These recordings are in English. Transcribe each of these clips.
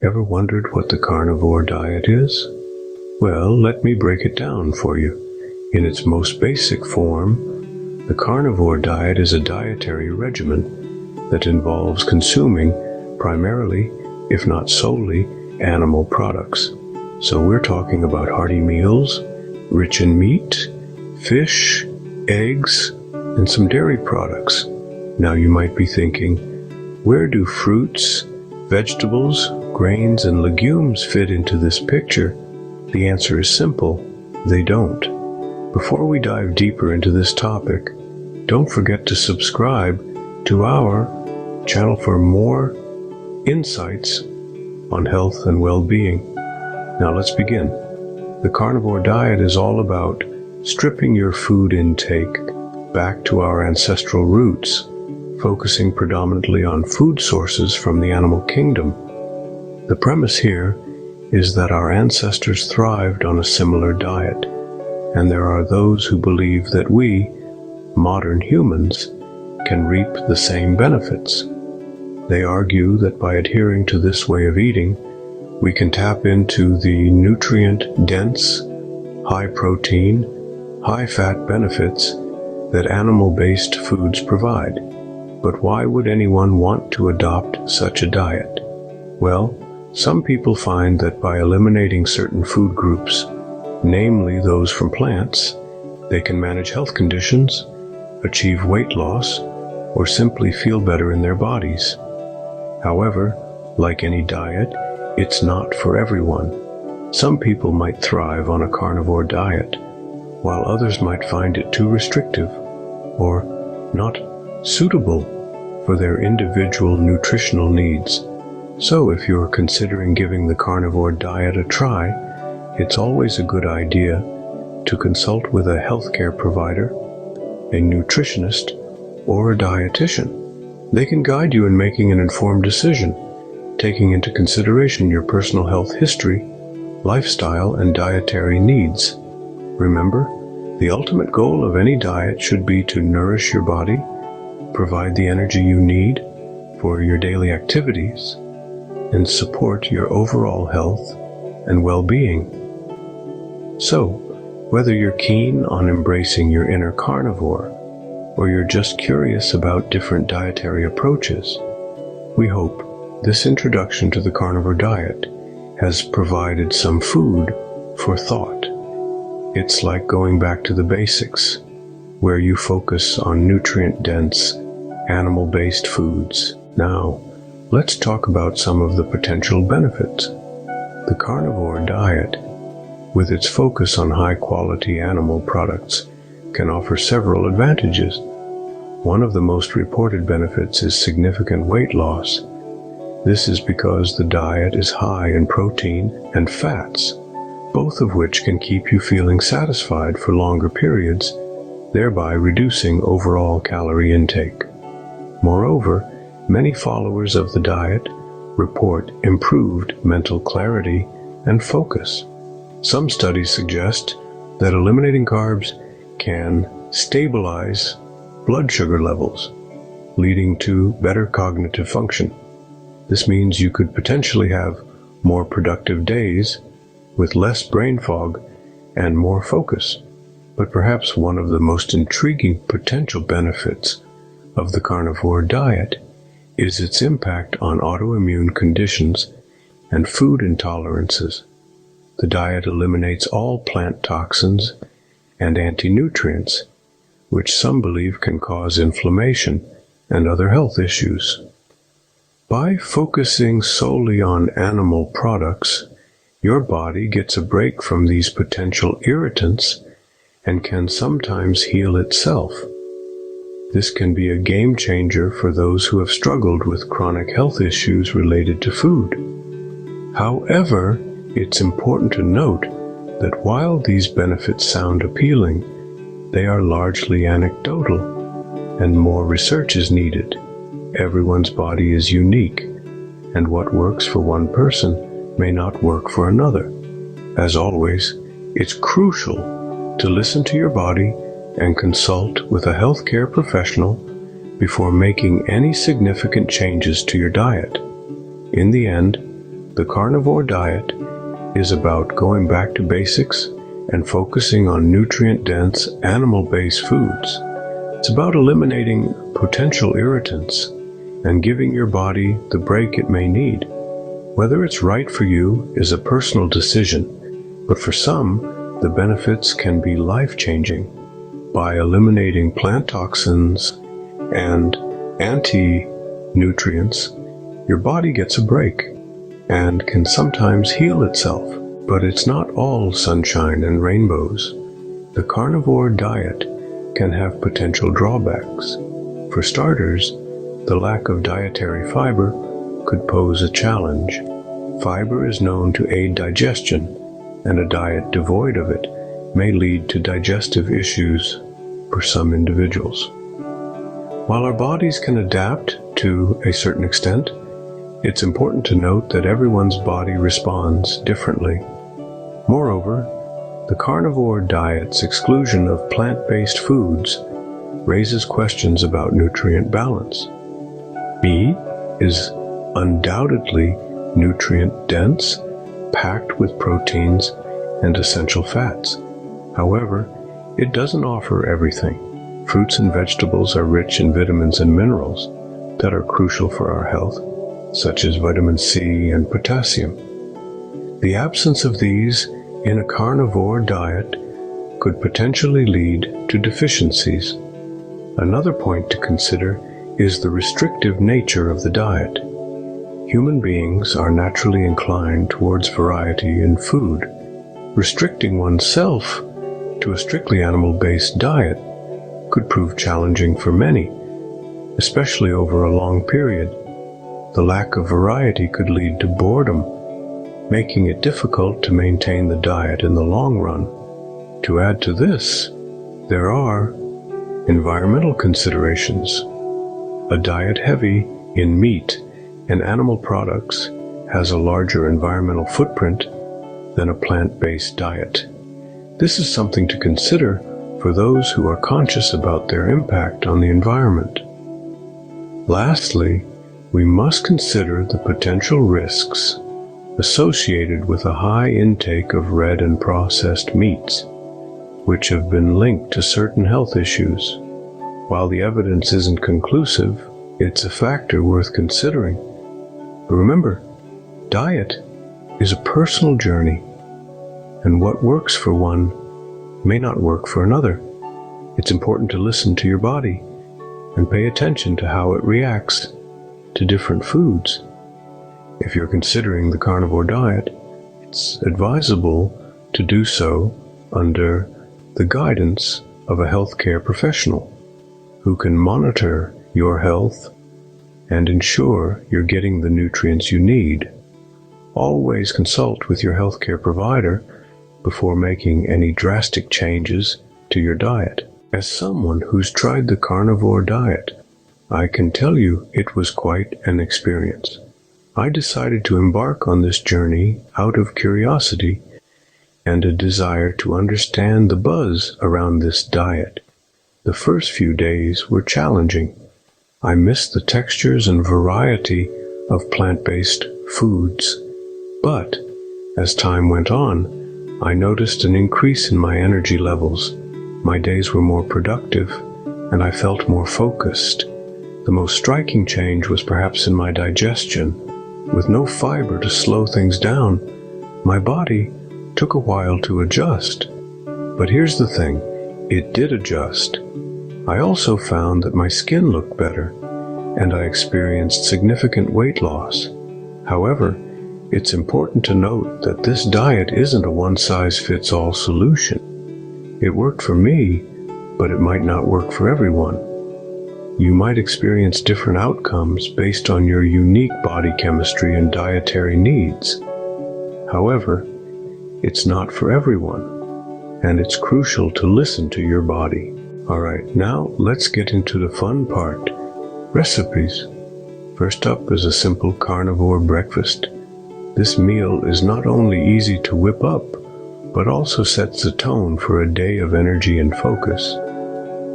Ever wondered what the carnivore diet is? Well, let me break it down for you. In its most basic form, the carnivore diet is a dietary regimen that involves consuming primarily, if not solely, animal products. So we're talking about hearty meals, rich in meat, fish, eggs, and some dairy products. Now you might be thinking, where do fruits, vegetables, grains, and legumes fit into this picture? The answer is simple: they don't. Before we dive deeper into this topic, don't forget to subscribe to our channel for more insights on health and well-being. Now let's begin. The carnivore diet is all about stripping your food intake back to our ancestral roots, focusing predominantly on food sources from the animal kingdom. The premise here is that our ancestors thrived on a similar diet, and there are those who believe that we, modern humans, can reap the same benefits. They argue that by adhering to this way of eating, we can tap into the nutrient-dense, high-protein, high-fat benefits that animal-based foods provide. But why would anyone want to adopt such a diet? Well, some people find that by eliminating certain food groups, namely those from plants, they can manage health conditions, achieve weight loss, or simply feel better in their bodies. However, like any diet, it's not for everyone. Some people might thrive on a carnivore diet, while others might find it too restrictive or not suitable for their individual nutritional needs. So if you're considering giving the carnivore diet a try, it's always a good idea to consult with a healthcare provider, a nutritionist, or a dietitian. They can guide you in making an informed decision, taking into consideration your personal health history, lifestyle, and dietary needs. Remember, the ultimate goal of any diet should be to nourish your body, provide the energy you need for your daily activities, and support your overall health and well-being. So, whether you're keen on embracing your inner carnivore, or you're just curious about different dietary approaches, we hope this introduction to the carnivore diet has provided some food for thought. It's like going back to the basics, where you focus on nutrient-dense, animal-based foods. Now, let's talk about some of the potential benefits. The carnivore diet, with its focus on high-quality animal products, can offer several advantages. One of the most reported benefits is significant weight loss. This is because the diet is high in protein and fats, both of which can keep you feeling satisfied for longer periods, thereby reducing overall calorie intake. Moreover, many followers of the diet report improved mental clarity and focus. Some studies suggest that eliminating carbs can stabilize blood sugar levels, leading to better cognitive function. This means you could potentially have more productive days with less brain fog and more focus. But perhaps one of the most intriguing potential benefits of the carnivore diet is its impact on autoimmune conditions and food intolerances. The diet eliminates all plant toxins and anti-nutrients, which some believe can cause inflammation and other health issues. By focusing solely on animal products, your body gets a break from these potential irritants and can sometimes heal itself. This can be a game changer for those who have struggled with chronic health issues related to food. However, it's important to note that while these benefits sound appealing, they are largely anecdotal, and more research is needed. Everyone's body is unique, and what works for one person may not work for another. As always, it's crucial to listen to your body and consult with a healthcare professional before making any significant changes to your diet. In the end, The carnivore diet is about going back to basics and focusing on nutrient-dense, animal-based foods. It's about eliminating potential irritants and giving your body the break it may need. Whether it's right for you is a personal decision, but for some, the benefits can be life-changing. By eliminating plant toxins and anti-nutrients, your body gets a break and can sometimes heal itself. But it's not all sunshine and rainbows. The carnivore diet can have potential drawbacks. For starters, the lack of dietary fiber could pose a challenge. Fiber is known to aid digestion, and a diet devoid of it may lead to digestive issues for some individuals. While our bodies can adapt to a certain extent, it's important to note that everyone's body responds differently. Moreover, the carnivore diet's exclusion of plant-based foods raises questions about nutrient balance. Meat is undoubtedly nutrient-dense, packed with proteins and essential fats. However, it doesn't offer everything. Fruits and vegetables are rich in vitamins and minerals that are crucial for our health, such as vitamin C and potassium. The absence of these in a carnivore diet could potentially lead to deficiencies. Another point to consider is the restrictive nature of the diet. Human beings are naturally inclined towards variety in food. Restricting oneself to a strictly animal-based diet could prove challenging for many, especially over a long period. The lack of variety could lead to boredom, making it difficult to maintain the diet in the long run. To add to this, there are environmental considerations. A diet heavy in meat and animal products has a larger environmental footprint than a plant-based diet. This is something to consider for those who are conscious about their impact on the environment. Lastly, we must consider the potential risks associated with a high intake of red and processed meats, which have been linked to certain health issues. While the evidence isn't conclusive, it's a factor worth considering. But remember, diet is a personal journey, and what works for one may not work for another. It's important to listen to your body and pay attention to how it reacts to different foods. If you're considering the carnivore diet, it's advisable to do so under the guidance of a healthcare professional who can monitor your health and ensure you're getting the nutrients you need. Always consult with your healthcare provider before making any drastic changes to your diet. As someone who's tried the carnivore diet, I can tell you it was quite an experience. I decided to embark on this journey out of curiosity and a desire to understand the buzz around this diet. The first few days were challenging. I missed the textures and variety of plant-based foods, but as time went on, I noticed an increase in my energy levels. My days were more productive, and I felt more focused. The most striking change was perhaps in my digestion. With no fiber to slow things down, my body took a while to adjust. But here's the thing, it did adjust. I also found that my skin looked better, and I experienced significant weight loss. However, it's important to note that this diet isn't a one-size-fits-all solution. It worked for me, but it might not work for everyone. You might experience different outcomes based on your unique body chemistry and dietary needs. However, it's not for everyone, and it's crucial to listen to your body. Alright, now let's get into the fun part. Recipes. First up is a simple carnivore breakfast. This meal is not only easy to whip up, but also sets the tone for a day of energy and focus.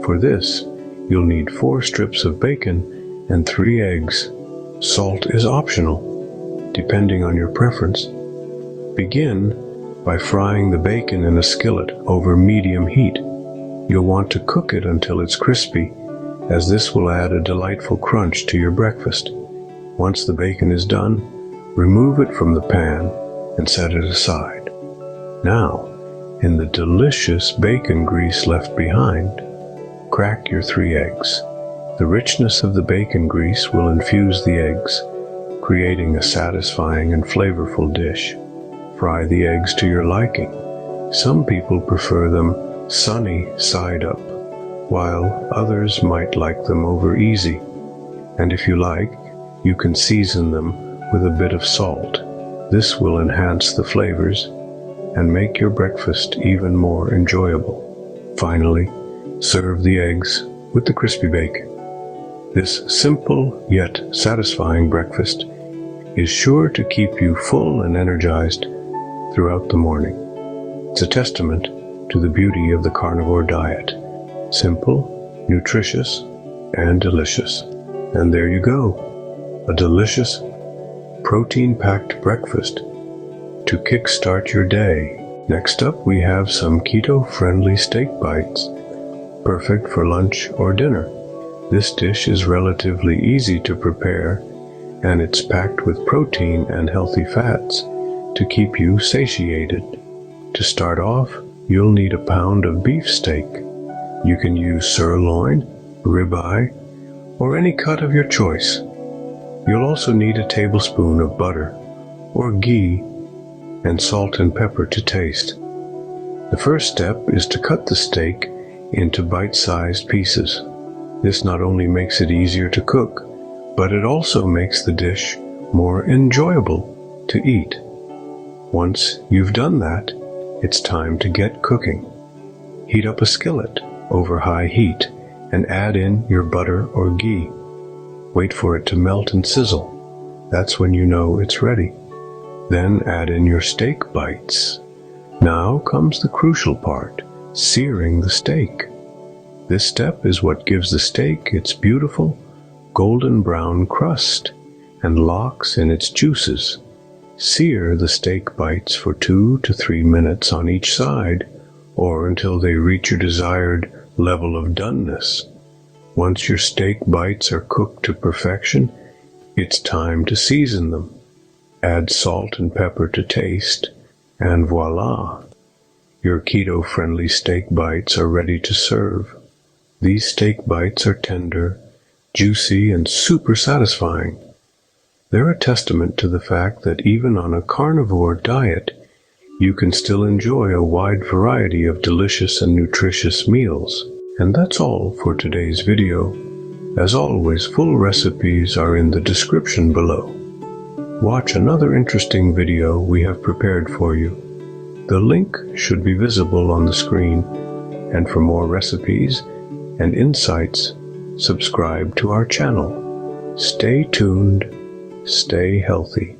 For this, you'll need 4 strips of bacon and 3 eggs. Salt is optional. depending on your preference. Begin by frying the bacon in a skillet over medium heat. You'll want to cook it until it's crispy, as this will add a delightful crunch to your breakfast. Once the bacon is done, remove it from the pan and set it aside. Now, in the delicious bacon grease left behind, crack your 3 eggs. The richness of the bacon grease will infuse the eggs, creating a satisfying and flavorful dish. Fry the eggs to your liking. Some people prefer them sunny side up, while others might like them over easy. And if you like, you can season them with a bit of salt. This will enhance the flavors and make your breakfast even more enjoyable. Finally, serve the eggs with the crispy bacon. This simple yet satisfying breakfast is sure to keep you full and energized throughout the morning. It's a testament to the beauty of the carnivore diet. Simple, nutritious, and delicious. And there you go. A delicious, protein-packed breakfast to kickstart your day. Next up, we have some keto-friendly steak bites, perfect for lunch or dinner. This dish is relatively easy to prepare, and it's packed with protein and healthy fats to keep you satiated. To start off, you'll need a pound of beef steak. You can use sirloin, ribeye, or any cut of your choice. You'll also need a tablespoon of butter or ghee and salt and pepper to taste. The first step is to cut the steak into bite-sized pieces. This not only makes it easier to cook, but it also makes the dish more enjoyable to eat. Once you've done that, it's time to get cooking. Heat up a skillet over high heat and add in your butter or ghee. Wait for it to melt and sizzle. That's when you know it's ready. Then add in your steak bites. Now comes the crucial part, searing the steak. This step is what gives the steak its beautiful golden brown crust and locks in its juices. Sear the steak bites for 2 to 3 minutes on each side, or until they reach your desired level of doneness. Once your steak bites are cooked to perfection, it's time to season them. Add salt and pepper to taste, and voila! Your keto-friendly steak bites are ready to serve. These steak bites are tender, juicy, and super satisfying. They're a testament to the fact that even on a carnivore diet, you can still enjoy a wide variety of delicious and nutritious meals. And that's all for today's video. As always, full recipes are in the description below. Watch another interesting video we have prepared for you. The link should be visible on the screen. And for more recipes and insights, subscribe to our channel. Stay tuned, stay healthy.